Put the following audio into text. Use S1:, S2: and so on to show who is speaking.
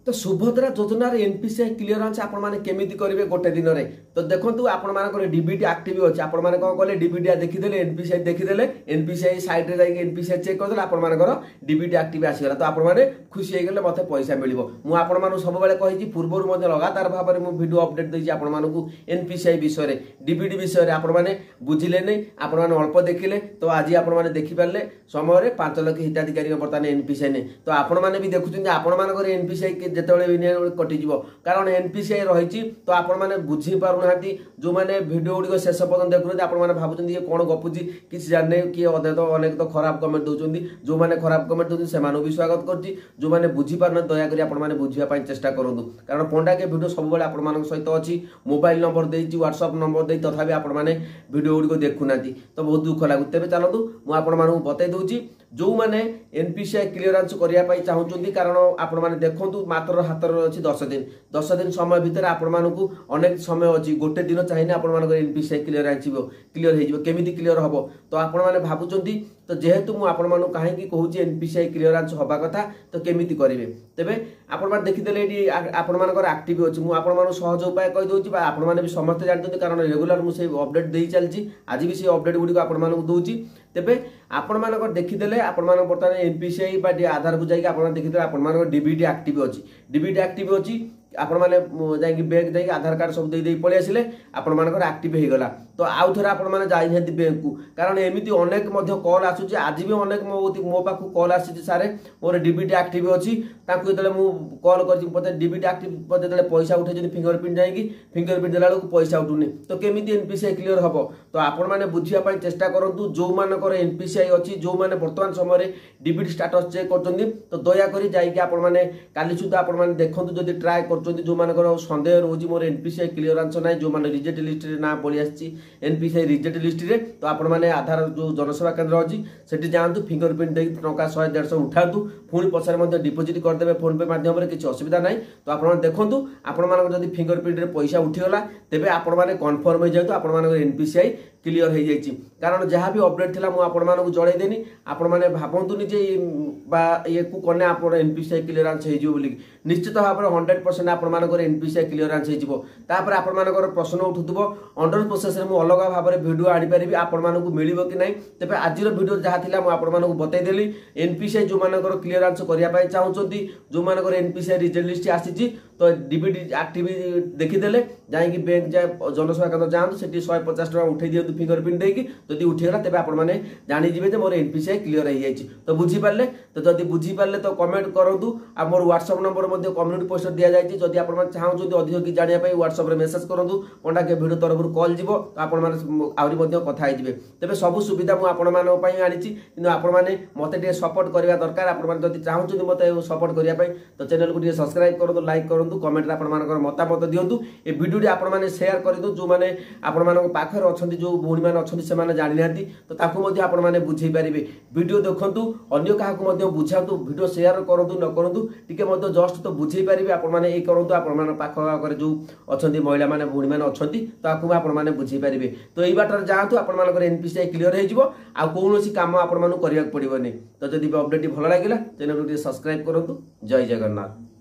S1: तो सुभद्रा योजनार NPCI clearance आपण माने केमिति करिवे गोटे दिन रे तो देखंतु आपण मानकर डीबीटी एक्टिव अछि आपण माने कोन कहले डीबीटी देखिदेले एनपीसीआई साइट रे जाई एनपीसीआई चेक करदेले आपण मानकर डीबीटी एक्टिव आसीगला तो आपण माने खुशी हे गेले मते पैसा मिलिबो मु आपण मानु सब बेले कहिछि पूर्वरु मध्ये लगातार भाबरे मु वीडियो अपडेट दैछि आपण मानकु एनपीसीआई विषय रे डीबीटी विषय रे आपण माने बुझिले नै आपण माने अल्प देखिले तो आज आपण माने देखि परले समय रे 5 लाख हिताधिकारी वर्तमान एनपीसीआई नै तो आपण माने भी देखुछन आपण मानकर एनपीसीआई जिते कटिज कारण एनपीसीआई रही तो आपण मैंने बुझी पार जो मैंने भिडियो गुड़िक शेष पर्यटन देखुना आपण मैंने भावुं ये कौन गपुची किसी जाने किए अधे तो अनेक तो खराब कमेंट दौरान जो मैंने खराब कमेंट दौरान से भी स्वागत करती जो मैंने बुझीपार दयाकोरी आपने बुझापी चेष्टा करूँ कारण पंडा के भिडियो सब आपण सहित अच्छी मोबाइल नंबर देती व्हाट्सअप नंबर दे तथापि आपण मैंने भिडियो गुड़िक देखुना तो बहुत दुख लगू तेज चलतु मुझे बतई दूसरी जो मैंने एनपीसीआई क्लीयरेंस करने चाहूँगी कारण आपण मैंने देखूँ मात्र हाथ अच्छी 10 दिन समय भितर आपण मानकु अनेक समय अच्छी गोटे दिन चाहिए आपण मानक एनपीसीआई क्लीयर हो केमिति क्लीयर हम तो आपण मैंने भावुं तो जेहेतु मुझे आपण मानक कहीं कहूँ एनपीसीआई क्लीयरेंस हवा कथा तो केमिति करेंगे तेबे आपण मैंने देखीदे ये आपण मानकर एक्टिव अच्छी मुझे आपण सहज उपाय कहीदे आपण मैंने भी समस्त जानते कारण रेगुलर मुझे अपडेट दे चलती आज भी से अपडेट गुड़िक आपण मानक दूची तेबे आपण मानकर देखीदे आपण मानक बर्तमान एनपीसीआई बा आधार को जाइए आपण देखीदे आपण मानक डीबीटी एक्टिव अच्छी डीबीटी एक्टिव अच्छी आपण मैंने जाइए बैंक जाइए आधार कार्ड सब दे पलि आसिले आपण मानकर एक्टिव हो गला तो आउ थे आपण मैंने जाइए बैंक को कारण एमती अनेक कॉल आसूँ आज भी अनेक मो पाख कॉल आसी सारे मोर डीबीटी एक्टिव अच्छी जो कॉल कर डीबीटी एक्टिव जो पैसा उठे फिंगरप्रिंट जाइए फिंगरप्रिंट देला पैसा उठुनी तो केमी एनपीसीआई क्लीयर हम तो आपण मैंने बुझापी चेष्टा करूँ जो मानकर एनपीसीआई अच्छी जो मैंने बर्तमान समय डीबीटी स्टाटस चेक कर तो दयाकोरी जाइए आपण मैंने काली सुधा आपण मैंने देखूँ जब ट्राए कर जो मानकर सन्देह रोज मोर एनपीसीआई क्लीयरेंस ना जो मैंने रिजेक्ट लिस्ट रे ना पलि आसी एनपीसीआई रिजेक्ट लिस्ट रे तो आपण मैंने आधार जो जनसेवा केन्द्र अच्छी सेठी जातु फिंगरप्रिंट दे टका 100-150 उठातु पुणी पछारे डिपोजिट करदे फोन पे माध्यम किसी असुविधा ना तो आपण देखूँ आपण मान फिंगरप्रिंट रे पैसा उठीगला तेबे आपण मैंने कन्फर्म हो जातु आपण मान एनपीसीआई क्लीयर हो जाइए कारण जहाँ भी अपडेट थी मुझे जनईदेनी आपण मैंने भावतुनि जे ये को कने आपण एनपीसीआई क्लीयरेंस हो निश्चित भाव में 100% आपण मानकर एनपीसीआई क्लीयरेंस होपर आपण मानकर प्रश्न उठुव अंडर प्रोसेस में अलग भाव में भिडियो आनीपारि आपण मानक मिल कि ना तेज आज भिडियो जहाँ थी मुझे बतईदेली एनपीसीआई जो मानकर क्लीयरेंस करने चाहूँगी जो मानकर एनपीसीआई रिजल्ट लिस्ट आसी तो डीबीटी एक्टिव देखीदे जाइए बैंक जाए जनसेवा केन्द्र जातु से 150 टका उठे दिखाँ फिंगरप्रिंट देकी जदि उठीगला तेज आपण जानीजे मोर एनपीसीआई क्लीयर हो जाए तो बुझीपारे तो जब बुझीपारे तो कमेंट करूँ आ मोर व्हाट्सअप नंबर कम्युनिटी पोस्ट दि जाए जदि आप चाहूँ अधिक कि जानापी व्हाट्सअप मेसेज करूँ पंडा के भिडियो तरफ कॉल जीव तो आपण आहरी कथा हो तेज सब सुविधा मुझे आनी आपने मत सपोर्ट करवा दरकार आप चाहूँ मत सपोर्ट करने तो चैनल को सब्सक्राइब करूँ लाइक करूँ कमेंट आपर मतामत दिंतु ये भिडियो आपने सेयार कर दूँ जो मैंने पाखे अच्छा जो भूणी मैंने अच्छा से जानी ना तो आपने बुझे पारे भिडियो देखूँ अन्य क्या बुझातु भिडियो सेयार करूँ न करूँ टी जस्ट तो बुझे पारे आपने ये करूँ आप पाखे जो अच्छा महिला मैंने भूणी मैंने अच्छा तो आपने बुझे पारे तो यही बाटर जातु आप एनपीसीआई क्लीयर हो कौन कम आपको करने पड़ोनी तो जब अपडेट भल लगे चैनल को सब्सक्राइब करूँ जय जगन्नाथ।